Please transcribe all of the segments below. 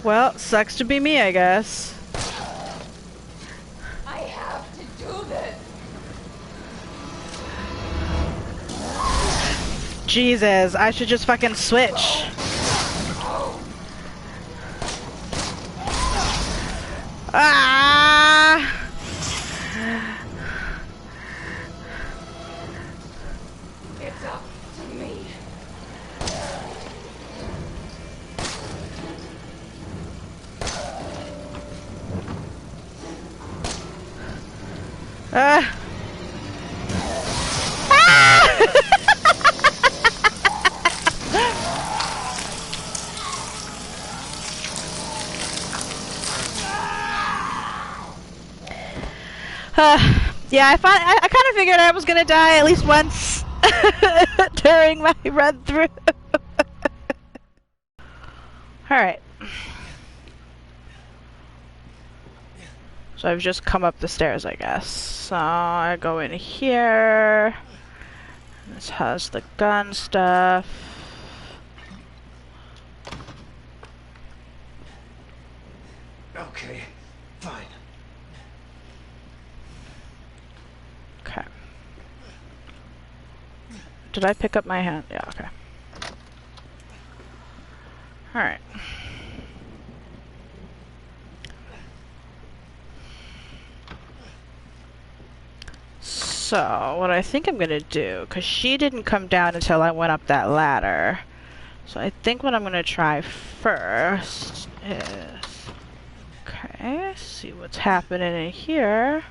Well, sucks to be me, I guess. I have to do this. Jesus, I should just fucking switch. Ah! It's up to me. Ah! Yeah, I kind of figured I was gonna die at least once during my run through. Alright. So I've just come up the stairs, I guess. So I go in here. This has the gun stuff. Okay, fine. Okay. Did I pick up my hand? Yeah, okay. Alright. So, what I think I'm gonna do, because she didn't come down until I went up that ladder. So I think what I'm gonna try first is... Okay, see what's happening in here.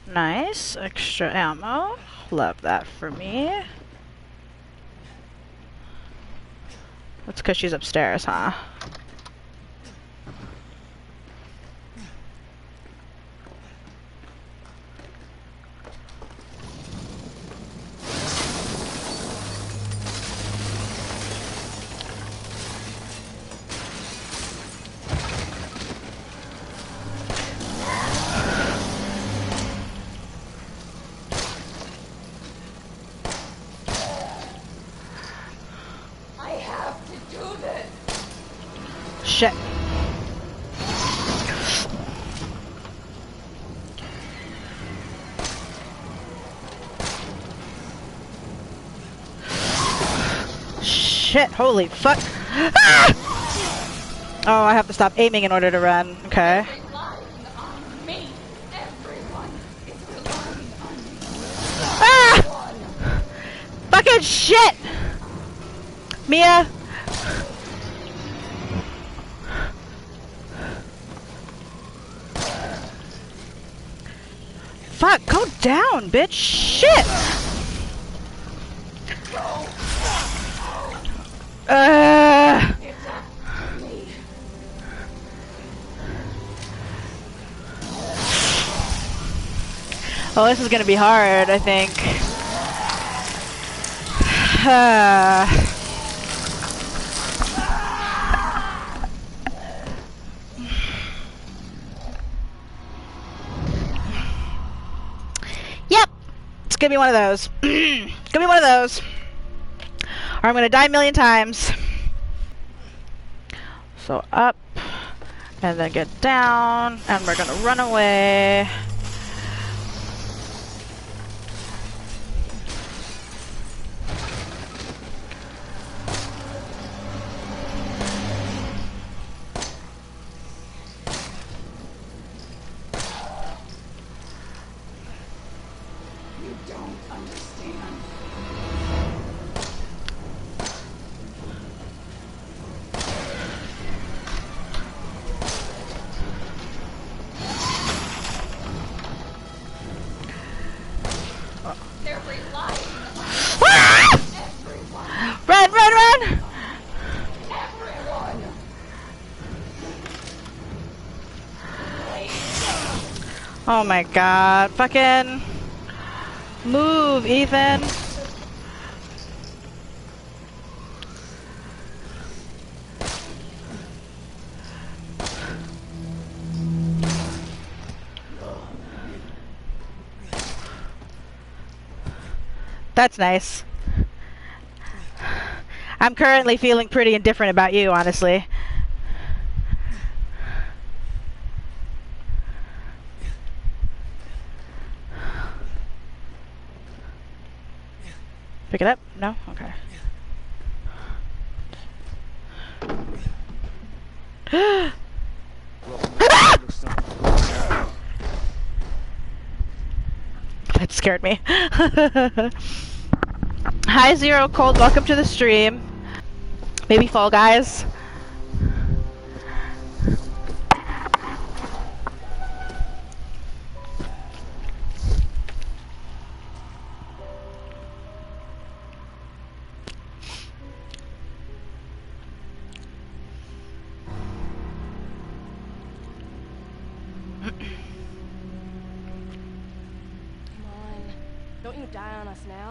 Nice, extra ammo. Love that for me. That's because she's upstairs, huh? Shit. Shit, holy fuck. Ah! Oh, I have to stop aiming in order to run. Okay. Ah! Fucking shit! Mia! Fuck, go down, bitch! Shit! Oh, this is gonna be hard, I think. Yep! It's gonna be one of those. It's gonna be one of those. Or I'm gonna die a million times. So up, and then get down, and we're gonna run away. Run, run, run! Oh my god. Fucking move, Ethan. That's nice. I'm currently feeling pretty indifferent about you, honestly. Pick it up? No? Okay. That scared me. Hi Zero Cold, welcome to the stream. Maybe Fall Guys. Don't you die on us now.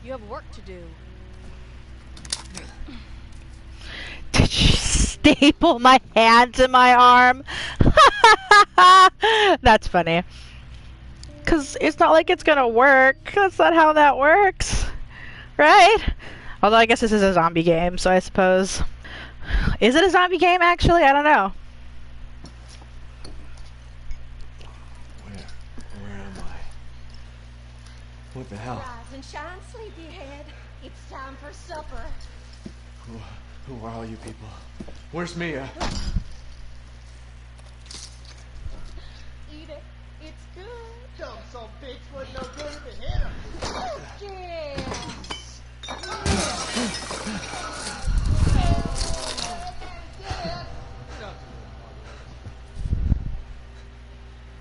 You have work to do. Did you staple my hand to my arm? That's funny. Cause it's not like it's gonna work. That's not how that works. Right? Although I guess this is a zombie game, so I suppose. Is it a zombie game actually? I don't know. Where am I? What the hell? Rise and shine, sleepyhead. It's time for supper. Who are all you people? Where's Mia? Eat it. It's good. Dumb some bitch wasn't no good if it hit him. Yes.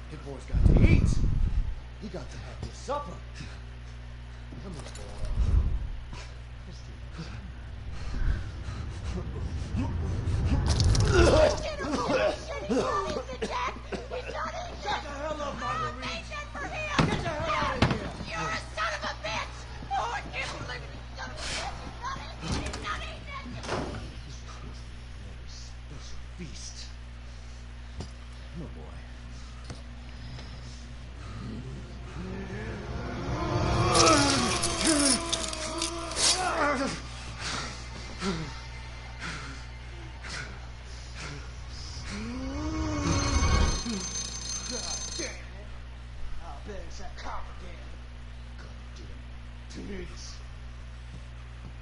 His boy's got to eat. He got to have his supper. Come on, boy. Shut the hell up, Marguerite. Get the hell out of here. You're a son of a bitch! Oh, I can't believe it, you son of a bitch! He's not eating it! Special feast. Come on, boy. God damn it. I'll bet it's that cop again. Goddamn pigs.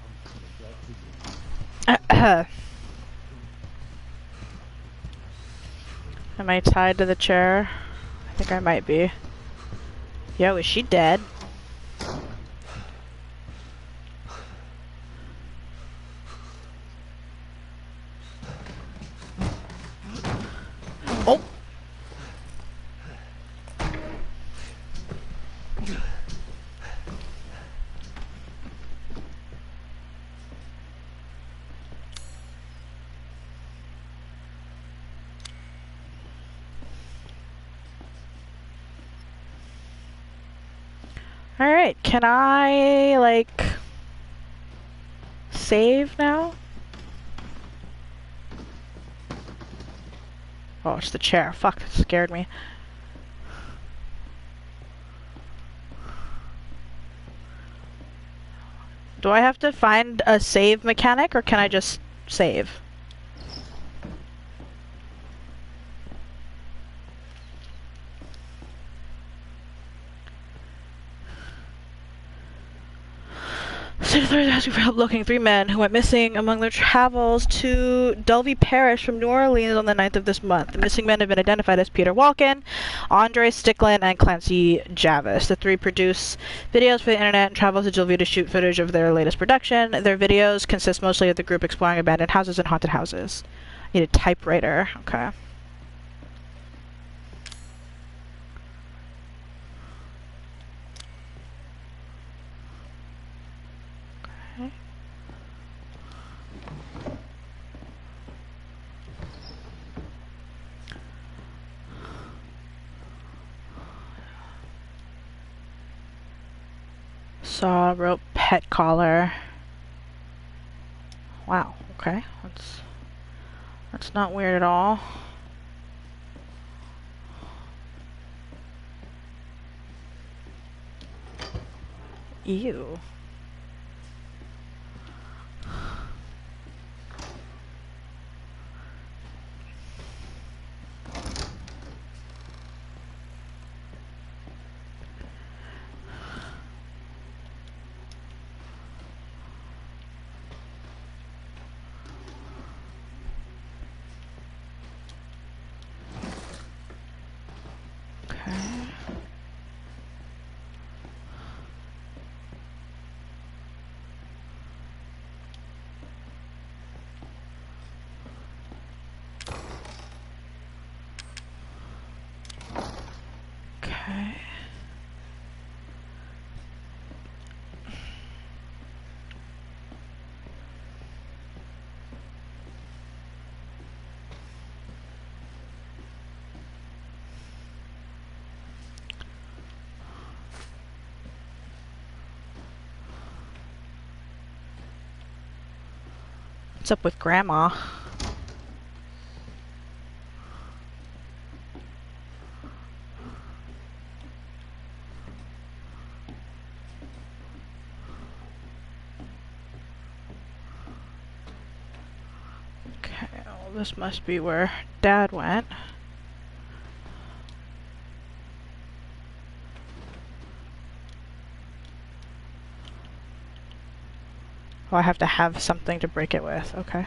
I'm coming back for you. Am I tied to the chair? I think I might be. Yo, is she dead? Oh! Alright, can I, like, save now? Oh, it's the chair. Fuck, that scared me. Do I have to find a save mechanic, or can I just save? State authorities asking for help looking 3 men who went missing among their travels to Dulvey Parish from New Orleans on the 9th of this month. The missing men have been identified as Peter Walken, Andre Sticklin, and Clancy Javis. The 3 produce videos for the internet and travel to Dulvey to shoot footage of their latest production. Their videos consist mostly of the group exploring abandoned houses and haunted houses. I need a typewriter. Okay. Saw rope pet collar. Wow, okay. That's not weird at all. Ew. Okay. Okay. What's up with Grandma? Okay, well, this must be where Dad went. Oh, I have to have something to break it with. Okay.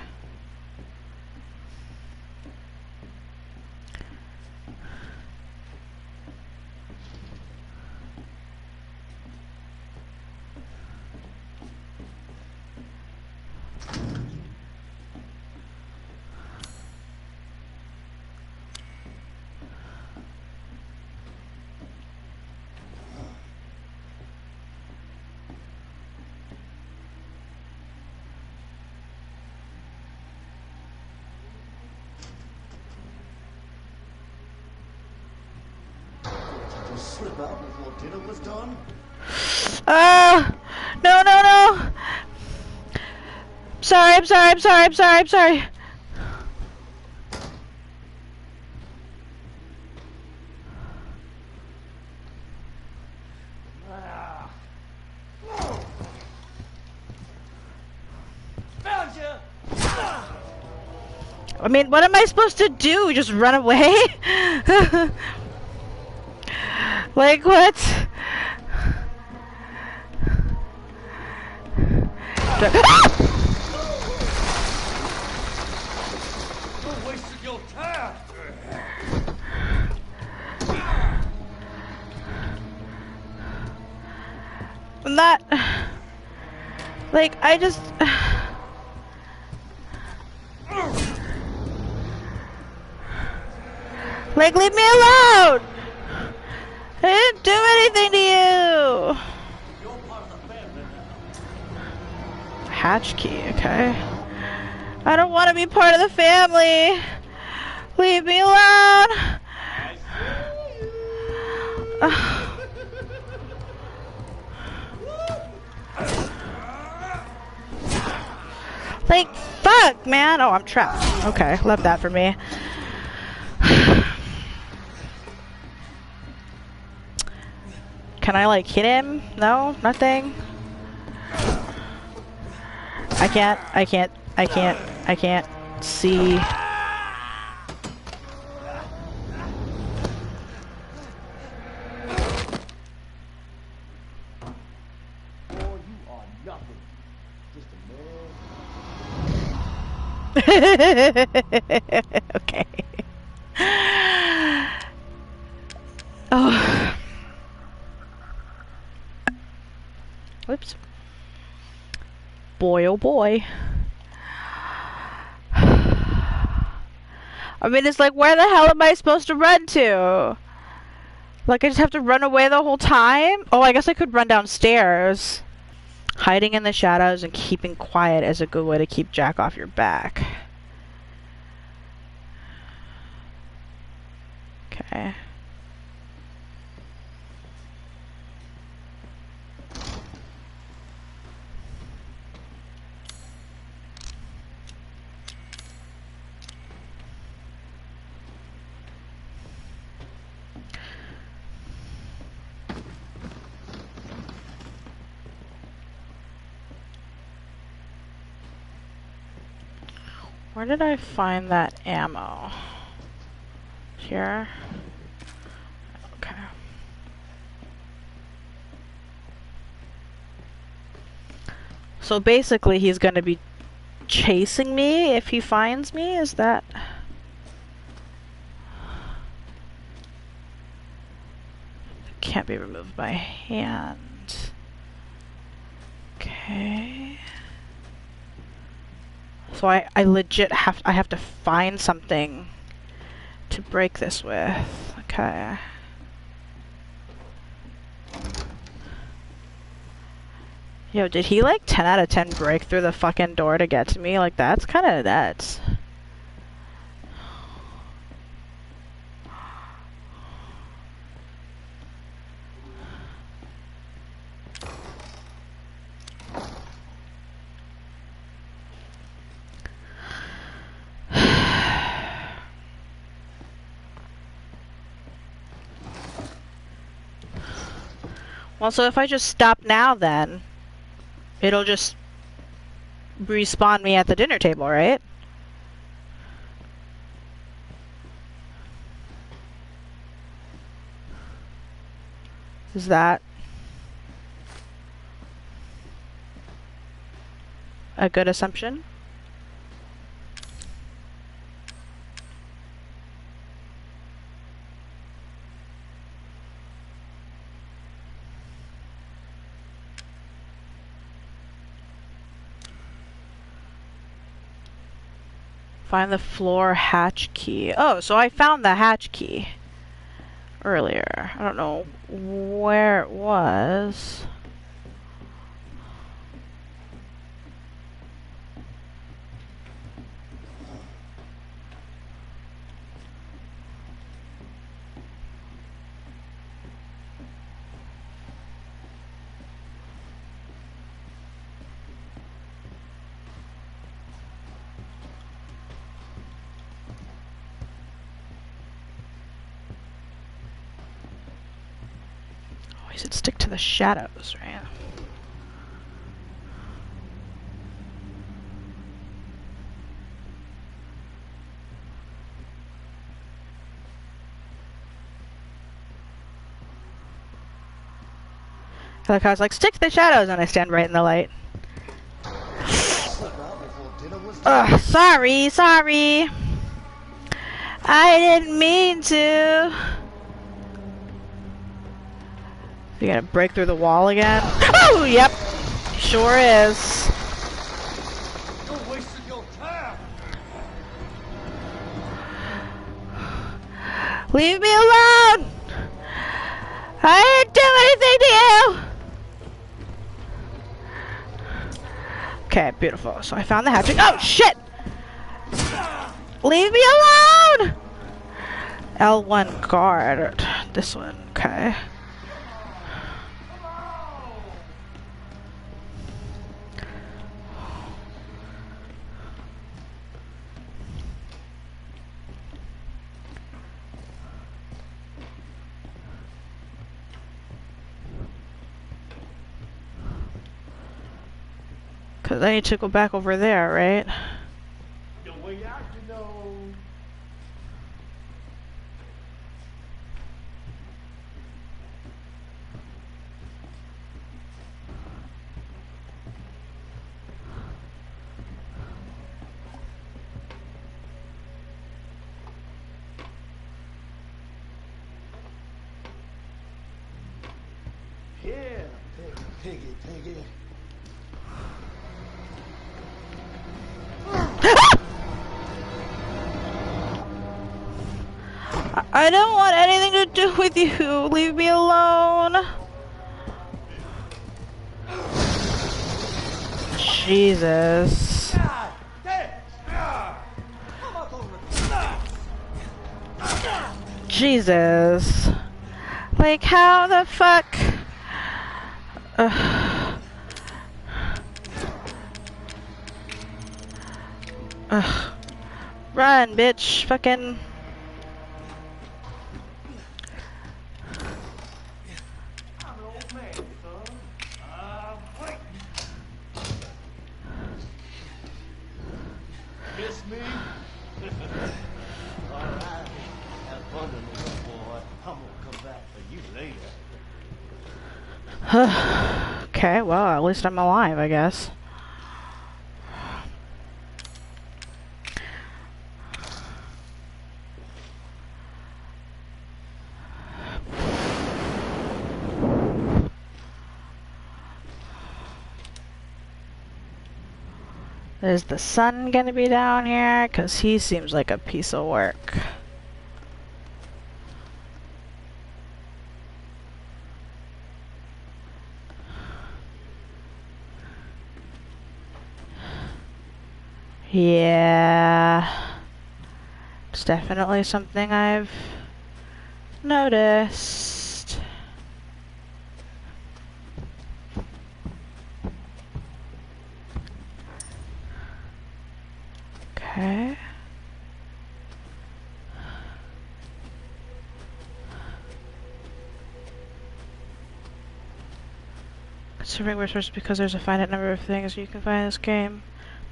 Slip out before dinner was done? No, no, no! Sorry, I'm sorry, I'm sorry, I'm sorry, I'm sorry. Found you! I mean, what am I supposed to do? Just run away? Like, what? You're wasting your time! I'm not... Like, I just... Like, leave me alone! I didn't do anything to you! You're part of the family now. Hatch key, okay. I don't want to be part of the family! Leave me alone! Like, fuck, man! Oh, I'm trapped. Okay, love that for me. Can I, like, hit him? No? Nothing? I can't see. Boy, you are nothing. Just a man. Okay. Oh. Whoops. Boy, oh boy. I mean, it's like, where the hell am I supposed to run to? Like, I just have to run away the whole time? Oh, I guess I could run downstairs. Hiding in the shadows and keeping quiet is a good way to keep Jack off your back. Okay. Where did I find that ammo? Here? Okay. So basically he's gonna be chasing me if he finds me, is that? can't be removed by hand. Okay. So I legit have to find something to break this with. Okay. Yo, did he like 10 out of 10 break through the fucking door to get to me? Like, that's kind of nuts. Well, so if I just stop now, then it'll just respawn me at the dinner table, right? Is that a good assumption? Find the floor hatch key. Oh, so I found the hatch key earlier. I don't know where it was. Oh, he said stick to the shadows, right? Like I was like, stick to the shadows, and I stand right in the light. Ugh, sorry. I didn't mean to. You gonna break through the wall again? Oh, yep. Sure is. You're wasting your time. Leave me alone! I didn't do anything to you! Okay, beautiful. So I found the hatchet. Oh, shit! Leave me alone! L1 guard. This one, okay. Because I need to go back over there, right? The way out, you know. Yeah, piggy. I don't want anything to do with you. Leave me alone. Jesus. Jesus. Like, how the fuck? Ugh. Ugh. Run, bitch. Fucking. I'm an old man, son. Wait. Miss me? All right. Have fun, little boy. I'm gonna come back for you later. Okay, well, at least I'm alive, I guess. Is the sun gonna be down here? Cause he seems like a piece of work. Yeah. It's definitely something I've noticed. Okay. Conserving resources because there's a finite number of things you can find in this game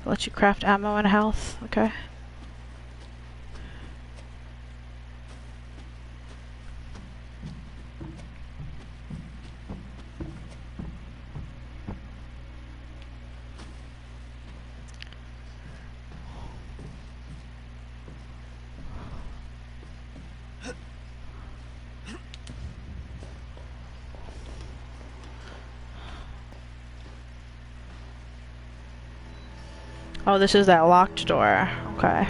that lets you craft ammo and health. Okay. Oh, this is that locked door. Okay.